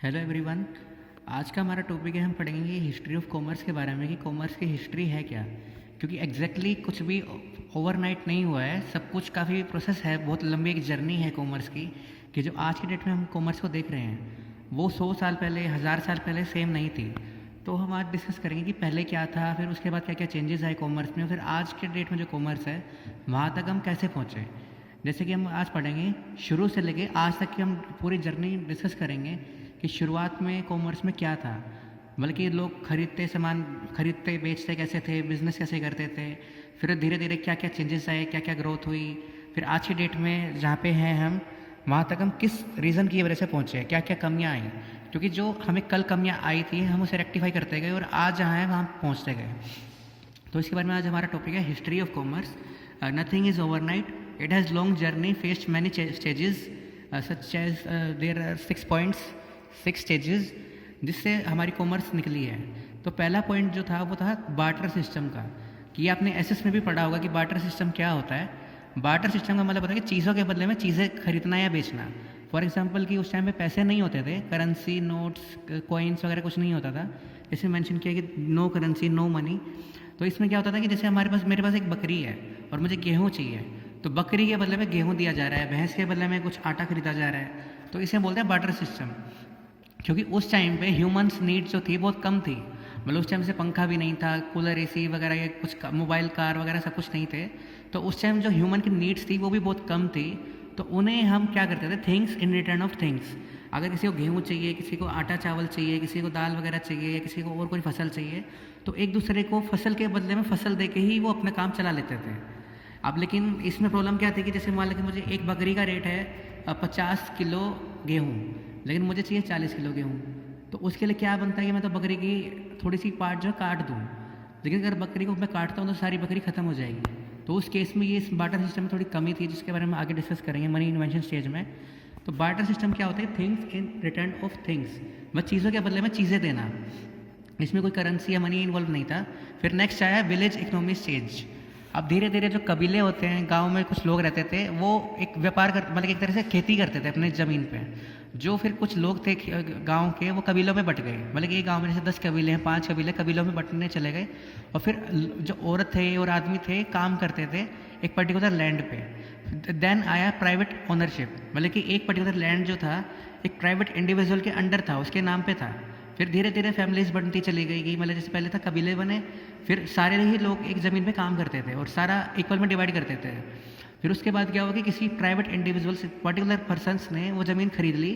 Hello everyone. आज का हमारा टॉपिक है, हम पढ़ेंगे हिस्ट्री ऑफ कॉमर्स के बारे में कि कॉमर्स की हिस्ट्री है क्या। क्योंकि कुछ भी ओवरनाइट नहीं हुआ है, सब कुछ काफ़ी प्रोसेस है, बहुत लंबी एक जर्नी है कॉमर्स की। कि जो आज की डेट में हम कॉमर्स को देख रहे हैं वो 100 साल पहले, 1000 साल पहले सेम नहीं थी। तो हम आज डिस्कस करेंगे कि पहले क्या था, फिर उसके बाद क्या क्या चेंजेस आए कॉमर्स में, फिर आज के डेट में जो कॉमर्स है वहाँ तक हम कैसे पहुँचे। जैसे कि हम आज पढ़ेंगे शुरू से लेके आज तक की हम पूरी जर्नी डिस्कस करेंगे कि शुरुआत में कॉमर्स में क्या था, बल्कि लोग खरीदते बेचते कैसे थे, बिजनेस कैसे करते थे, फिर धीरे धीरे क्या क्या चेंजेस आए, क्या क्या ग्रोथ हुई, फिर आज की डेट में जहाँ पे हैं हम वहाँ तक हम किस रीज़न की वजह से पहुँचे, क्या क्या कमियाँ आई। क्योंकि जो हमें कल कमियाँ आई थी हम उसे रेक्टिफाई करते गए और आज जहाँ हैं वहाँ पहुँचते गए। तो इसके बारे में आज हमारा टॉपिक है history of commerce. Nothing is overnight, it has long journey, faced many stages such as there are 6 points, 6 stages जिससे हमारी कॉमर्स निकली है। तो पहला पॉइंट जो था वो था बार्टर सिस्टम का। कि आपने एसएस में भी पढ़ा होगा कि बार्टर सिस्टम क्या होता है। बार्टर सिस्टम का मतलब होता है कि चीज़ों के बदले में चीज़ें खरीदना या बेचना। फॉर एग्जांपल कि उस टाइम पे पैसे नहीं होते थे, करेंसी, नोट्स, कॉइन्स वगैरह कुछ नहीं होता था। जैसे मेंशन किया कि नो करेंसी नो मनी। तो इसमें क्या होता था कि जैसे मेरे पास एक बकरी है और मुझे गेहूँ चाहिए, तो बकरी के बदले में गेहूँ दिया जा रहा है, भैंस के बदले में कुछ आटा खरीदा जा रहा है। तो इसे बोलते हैं बार्टर सिस्टम। क्योंकि उस टाइम पे ह्यूमंस नीड्स जो थी बहुत कम थी। मतलब उस टाइम से पंखा भी नहीं था, कूलर, एसी वगैरह, ये कुछ मोबाइल, कार वगैरह सब कुछ नहीं थे। तो उस टाइम जो ह्यूमन की नीड्स थी वो भी बहुत कम थी। तो उन्हें हम क्या करते थे, things in return of things. अगर किसी को गेहूँ चाहिए, किसी को आटा चावल चाहिए, किसी को दाल वगैरह चाहिए, या किसी को और कोई फसल चाहिए, तो एक दूसरे को फसल के बदले में फसल दे के ही वो अपना काम चला लेते थे। अब लेकिन इसमें प्रॉब्लम क्या थी कि जैसे मान लो कि मुझे एक बकरी का रेट है 50 किलो गेहूँ, लेकिन मुझे चाहिए 40 किलो गेहूँ। तो उसके लिए क्या बनता है कि मैं तो बकरी की थोड़ी सी पार्ट जो है काट दूँ, लेकिन अगर बकरी को मैं काटता हूँ तो सारी बकरी खत्म हो जाएगी। तो उस केस में ये इस बार्टर सिस्टम में थोड़ी कमी थी, जिसके बारे में आगे डिस्कस करेंगे मनी इन्वेंशन स्टेज में। तो बार्टर सिस्टम क्या होता है, things in return of things, मतलब चीज़ों के बदले में चीज़ें देना। इसमें कोई करेंसी या मनी इन्वॉल्व नहीं था। फिर नेक्स्ट आया विलेज इकोनॉमी स्टेज। अब धीरे धीरे जो कबीले होते हैं, गांव में कुछ लोग रहते थे, वो एक व्यापार कर मतलब एक तरह से खेती करते थे अपने ज़मीन पे। जो फिर कुछ लोग थे गांव के, वो कबीलों में बट गए। मतलब कि एक गांव में जैसे 10 कबीले हैं, 5 कबीले कबीलों में बटने चले गए। और फिर जो औरत थे और आदमी थे काम करते थे एक पर्टिकुलर लैंड पे। देन आया प्राइवेट ओनरशिप, मतलब कि एक पर्टिकुलर लैंड जो था एक प्राइवेट इंडिविजुअल के अंडर था, उसके नाम पे था। फिर धीरे धीरे फैमिलीज बनती चली गई कि मतलब जैसे पहले था कबीले बने, फिर सारे ही लोग एक ज़मीन पे काम करते थे और सारा इक्वल में डिवाइड करते थे। फिर उसके बाद क्या हुआ कि किसी प्राइवेट इंडिविजुअल से पर्टिकुलर पर्सनस ने वो ज़मीन खरीद ली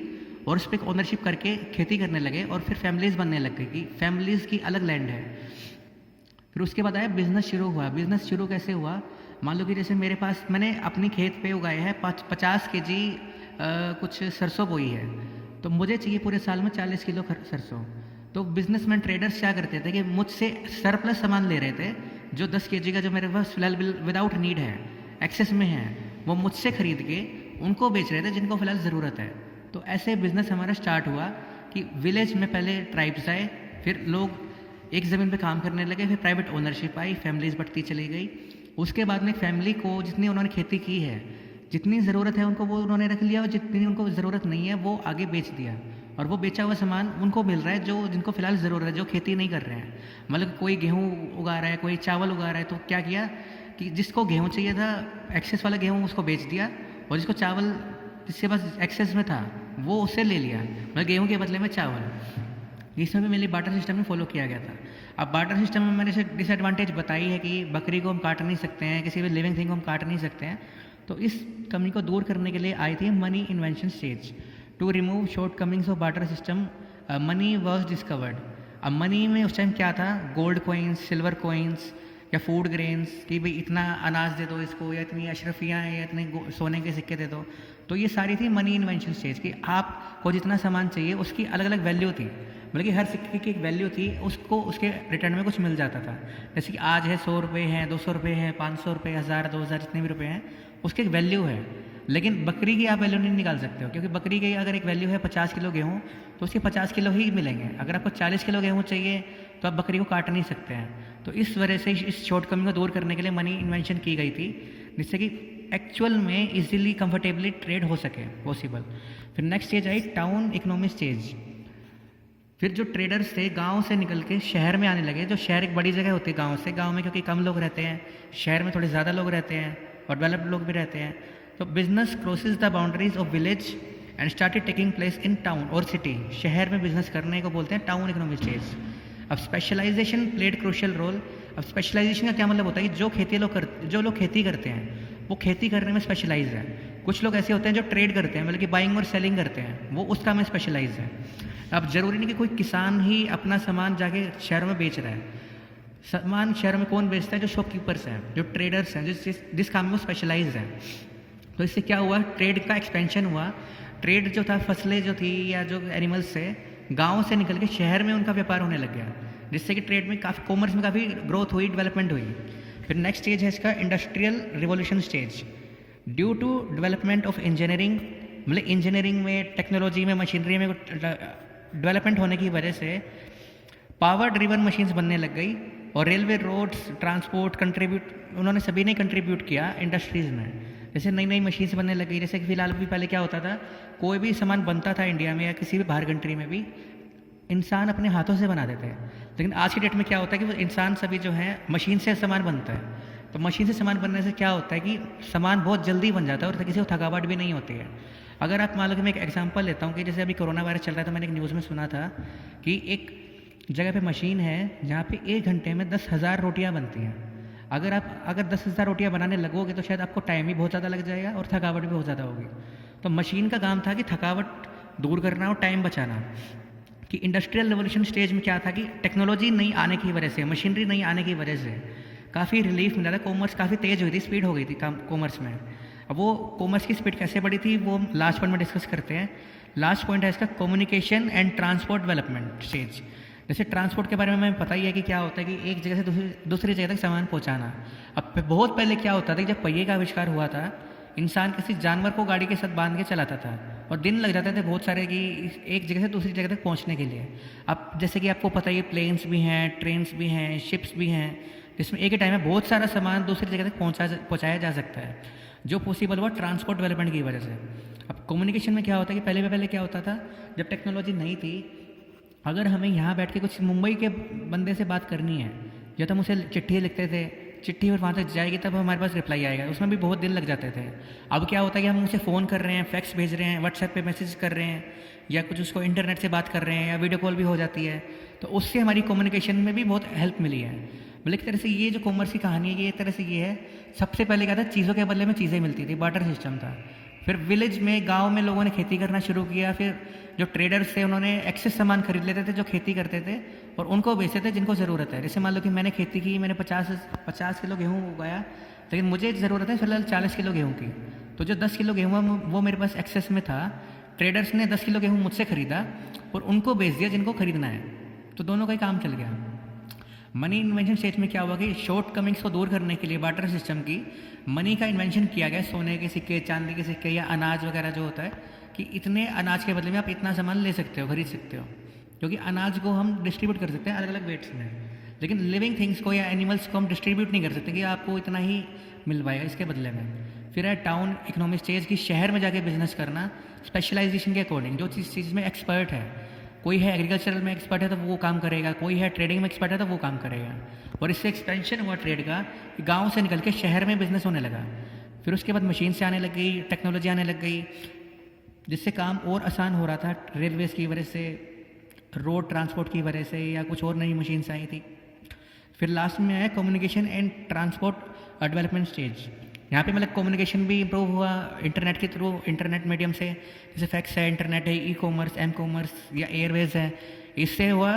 और उस पर ओनरशिप करके खेती करने लगे और फिर फैमिलीज बनने लग गई कि फैमिलीज़ की अलग लैंड है। फिर उसके बाद आया बिज़नेस शुरू हुआ। बिज़नेस शुरू कैसे हुआ, मान लो कि जैसे मेरे पास मैंने अपनी खेत पे उगाए हैं 50 केजी कुछ सरसों बोई है, तो मुझे चाहिए पूरे साल में 40 किलो सरसों। तो बिजनेसमैन ट्रेडर्स क्या करते थे कि मुझसे सरप्लस सामान ले रहे थे, जो 10 केजी का जो मेरे पास फिलहाल विदाउट नीड है, एक्सेस में है, वो मुझसे खरीद के उनको बेच रहे थे जिनको फिलहाल ज़रूरत है। तो ऐसे बिजनेस हमारा स्टार्ट हुआ कि विलेज में पहले ट्राइब्स आए, फिर लोग एक ज़मीन पे काम करने लगे, फिर प्राइवेट ओनरशिप आई, फैमिलीज बढ़ती चली गई। उसके बाद में फैमिली को जितनी उन्होंने खेती की है, जितनी ज़रूरत है उनको वो उन्होंने रख लिया, और जितनी उनको ज़रूरत नहीं है वो आगे बेच दिया। और वो बेचा हुआ सामान उनको मिल रहा है जो जिनको फिलहाल ज़रूरत है, जो खेती नहीं कर रहे हैं। मतलब कोई गेहूँ उगा रहा है, कोई चावल उगा रहा है, तो क्या किया कि जिसको गेहूँ चाहिए था एक्सेस वाला गेहूँ उसको बेच दिया, और जिसको चावल जिसके पास एक्सेस में था वो उससे ले लिया, मतलब गेहूँ के बदले में चावल। इसमें भी मेनली बार्टर सिस्टम में फॉलो किया गया था। अब बार्टर सिस्टम में मैंने से डिसएडवांटेज बताई है कि बकरी को हम काट नहीं सकते हैं, किसी भी लिविंग थिंग को हम काट नहीं सकते हैं। तो इस कमी को दूर करने के लिए आई थी money invention stage. To remove shortcomings of barter system money was discovered. अब मनी में उस टाइम क्या था, गोल्ड कॉइन्स, सिल्वर कॉइन्स या फूड ग्रेन्स, कि भाई इतना अनाज दे दो इसको, या इतनी अशरफियाँ हैं, या इतने सोने के सिक्के दे दो। तो ये सारी थी मनी इन्वेंशन स्टेज कि आपको जितना सामान चाहिए उसकी अलग अलग वैल्यू थी। मतलब कि हर सिक्के की एक वैल्यू थी, उसको उसके रिटर्न में कुछ मिल जाता था। जैसे कि आज है 100 रुपये हैं, 200 रुपये हैं, 500 रुपये, 1000, 2000, जितने भी रुपये हैं उसकी एक वैल्यू है। लेकिन बकरी की आप वैल्यू नहीं निकाल सकते हो, क्योंकि बकरी की अगर एक वैल्यू है 50 किलो गेहूँ, तो उसके 50 किलो ही मिलेंगे। अगर आपको 40 किलो गेहूँ चाहिए तो आप बकरी को काट नहीं सकते हैं। तो इस वजह से इस शॉर्टकमिंग को दूर करने के लिए मनी इन्वेंशन की गई थी, जिससे कि एक्चुअल में इजीली कंफर्टेबली ट्रेड हो सके पॉसिबल। फिर next stage I town economy stage. फिर जो ट्रेडर्स थे गाँव से निकल के शहर में आने लगे। जो शहर एक बड़ी जगह होती है गाँव से, गाँव में क्योंकि कम लोग रहते हैं, शहर में थोड़े ज़्यादा लोग रहते हैं और डेवलप्ड लोग भी रहते हैं। तो business crosses the boundaries of village and started taking place in town और सिटी। शहर में बिजनेस करने को बोलते हैं टाउन इकोनॉमिक स्टेज। अब स्पेशलाइजेशन प्लेड क्रूशियल रोल। अब स्पेशलाइजेशन का क्या मतलब होता है कि जो लोग खेती करते हैं वो खेती करने में स्पेशलाइज है। कुछ लोग ऐसे होते हैं जो ट्रेड करते हैं, मतलब कि बाइंग और सेलिंग करते हैं, वो उस काम में स्पेशलाइज है। अब ज़रूरी नहीं कि कोई किसान ही अपना सामान जाके शहरों में बेच रहा है। सामान शहरों में कौन बेचता है? जो शॉपकीपर्स हैं, जो ट्रेडर्स हैं, जिस काम में वो स्पेशलाइज है। तो इससे क्या हुआ? ट्रेड का एक्सपेंशन हुआ। ट्रेड जो था, फसलें जो थी या जो एनिमल्स थे, गाँव से निकल के शहर में उनका व्यापार होने लग गया, जिससे कि ट्रेड में काफ़ी, कॉमर्स में काफ़ी ग्रोथ हुई, डेवलपमेंट हुई। फिर नेक्स्ट स्टेज है इसका industrial revolution stage. Due to development of engineering, मतलब इंजीनियरिंग में, टेक्नोलॉजी में, मशीनरी में डेवलपमेंट होने की वजह से पावर ड्रिवन मशीन्स बनने लग गई और रेलवे, रोड्स, ट्रांसपोर्ट उन्होंने सभी ने कंट्रीब्यूट किया इंडस्ट्रीज़ में। जैसे नई नई मशीन्स बनने लग गई। जैसे कि फिलहाल भी पहले क्या होता था, कोई भी सामान बनता था इंडिया में या किसी भी बाहर कंट्री में भी, इंसान अपने हाथों से बना देते हैं। लेकिन आज की डेट में क्या होता है कि वो इंसान सभी जो है मशीन से सामान बनता है। तो मशीन से सामान बनने से क्या होता है कि सामान बहुत जल्दी बन जाता है और किसी को थकावट भी नहीं होती है। अगर आप मान लो कि मैं एक एग्जांपल लेता हूँ कि जैसे अभी कोरोना वायरस चल रहा था, मैंने एक न्यूज़ में सुना था कि एक जगह पे मशीन है जहाँ पे 1 घंटे में 10,000 रोटियाँ बनती हैं। अगर 10,000 रोटियाँ बनाने लगोगे तो शायद आपको टाइम भी बहुत ज़्यादा लग जाएगा और थकावट भी बहुत ज़्यादा होगी। तो मशीन का काम था कि थकावट दूर करना और टाइम बचाना। कि इंडस्ट्रियल रिवॉल्यूशन स्टेज में क्या था कि टेक्नोलॉजी नहीं आने की वजह से, मशीनरी नहीं आने की वजह से काफ़ी रिलीफ मिला था। कॉमर्स काफ़ी तेज़ हुई थी, स्पीड हो गई थी कॉमर्स में। अब वो कॉमर्स की स्पीड कैसे बढ़ी थी वो लास्ट पॉइंट में डिस्कस करते हैं। लास्ट पॉइंट है इसका communication and transport development stage. जैसे ट्रांसपोर्ट के बारे में हमें पता ही है कि क्या होता है कि एक जगह से दूसरी जगह तक सामान पहुंचाना। अब बहुत पहले क्या होता था कि जब पहिए का आविष्कार हुआ था, इंसान किसी जानवर को गाड़ी के साथ बांध के चलाता था और दिन लग जाते थे बहुत सारे कि एक जगह से दूसरी जगह तक पहुंचने के लिए। अब जैसे कि आपको पता ही, प्लेन्स भी हैं, ट्रेन्स भी हैं, शिप्स भी हैं, जिसमें एक ही टाइम में बहुत सारा सामान दूसरी जगह तक पहुंचाया जा सकता है, जो पॉसिबल हुआ ट्रांसपोर्ट डेवलपमेंट की वजह से। अब कम्युनिकेशन में क्या होता है कि पहले क्या होता था, जब टेक्नोलॉजी नहीं थी, अगर हमें यहाँ बैठ के कुछ मुंबई के बंदे से बात करनी है, या तो हम उसे चिट्ठी लिखते थे, चिट्ठी और वहाँ तक जाएगी तब हमारे पास रिप्लाई आएगा, उसमें भी बहुत दिन लग जाते थे। अब क्या होता है कि हम उसे फ़ोन कर रहे हैं, फैक्स भेज रहे हैं, व्हाट्सएप पे मैसेज कर रहे हैं, या कुछ उसको इंटरनेट से बात कर रहे हैं, या वीडियो कॉल भी हो जाती है। तो उससे हमारी कम्युनिकेशन में भी बहुत हेल्प मिली है। मतलब एक तरह से ये जो कॉमर्स की कहानी है, ये एक तरह से ये है, सबसे पहले क्या था, चीज़ों के बदले में चीज़ें मिलती थी, बार्टर सिस्टम था। फिर विलेज में, गाँव में लोगों ने खेती करना शुरू किया। फिर जो ट्रेडर्स थे उन्होंने एक्सेस सामान खरीद लेते थे जो खेती करते थे और उनको बेचते थे जिनको ज़रूरत है। जैसे मान लो कि मैंने खेती की, मैंने 50 किलो गेहूँ उगाया, लेकिन मुझे ज़रूरत है फिलहाल 40 किलो गेहूँ की। तो जो 10 किलो गेहूँ वो मेरे पास एक्सेस में था, ट्रेडर्स ने 10 किलो गेहूँ मुझसे ख़रीदा और उनको बेच दिया जिनको खरीदना है। तो दोनों का ही काम चल गया। मनी इन्वेंशन स्टेज में क्या हुआ कि शॉर्ट कमिंग्स को दूर करने के लिए बार्टर सिस्टम की मनी का इन्वेंशन किया गया। सोने के सिक्के, चांदी के सिक्के या अनाज वगैरह जो होता है कि इतने अनाज के बदले में आप इतना सामान ले सकते हो, खरीद सकते हो, क्योंकि अनाज को हम डिस्ट्रीब्यूट कर सकते हैं अलग अलग वेट्स में, लेकिन लिविंग थिंग्स को या एनिमल्स को हम डिस्ट्रीब्यूट नहीं कर सकते कि आपको इतना ही मिल पाएगा इसके बदले में। फिर है टाउन इकोनॉमिक स्टेज की शहर में जाके बिजनेस करना स्पेशलाइजेशन के अकॉर्डिंग। जो चीज़ में एक्सपर्ट है, कोई है एग्रीकल्चरल में एक्सपर्ट है तो वो काम करेगा, कोई है ट्रेडिंग में एक्सपर्ट है तो वो काम करेगा। और इससे एक्सपेंशन हुआ ट्रेड का कि गाँव से निकल के शहर में बिजनेस होने लगा। फिर उसके बाद मशीन से आने लग गई, टेक्नोलॉजी आने लग गई, जिससे काम और आसान हो रहा था। रेलवेज़ की वजह से, रोड ट्रांसपोर्ट की वजह से, या कुछ और नई मशीन्स आई थी। फिर लास्ट में है communication and transport development stage. यहाँ पे मतलब कम्युनिकेशन भी इम्प्रूव हुआ इंटरनेट के थ्रू, इंटरनेट मीडियम से, जैसे फैक्स है, इंटरनेट है, ई कॉमर्स, एम कॉमर्स या एयरवेज है, इससे हुआ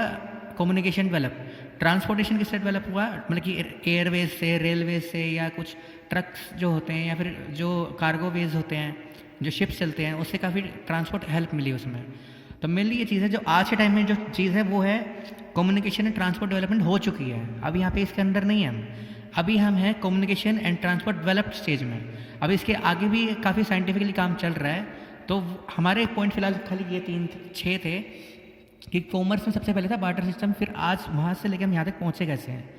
कम्युनिकेशन डेवलप। ट्रांसपोर्टेशन किससे डेवलप हुआ, मतलब कि एयरवेज से, रेलवे से, या कुछ ट्रक्स जो होते हैं, या फिर जो कार्गो वेज होते हैं, जो शिप्स चलते हैं, उससे काफ़ी ट्रांसपोर्ट हेल्प मिली उसमें। तो मेनली ये चीज़ है जो आज के टाइम में जो चीज़ है वो है कम्युनिकेशन एंड ट्रांसपोर्ट डेवलपमेंट हो चुकी है। अभी यहाँ पे इसके अंदर नहीं है हम, अभी हम हैं communication and transport developed stage में। अभी इसके आगे भी काफ़ी साइंटिफिकली काम चल रहा है। तो हमारे पॉइंट फिलहाल खाली ये 6 थे कि कॉमर्स में सबसे पहले था बार्टर सिस्टम, फिर आज वहाँ से लेकर हम यहाँ तक पहुँचे कैसे हैं।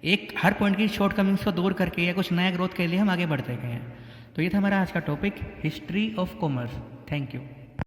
एक हर पॉइंट की शॉर्ट कमिंग्स को दूर करके या कुछ नया ग्रोथ के लिए हम आगे बढ़ते गए हैं। तो ये था हमारा आज का topic, history of commerce. Thank you.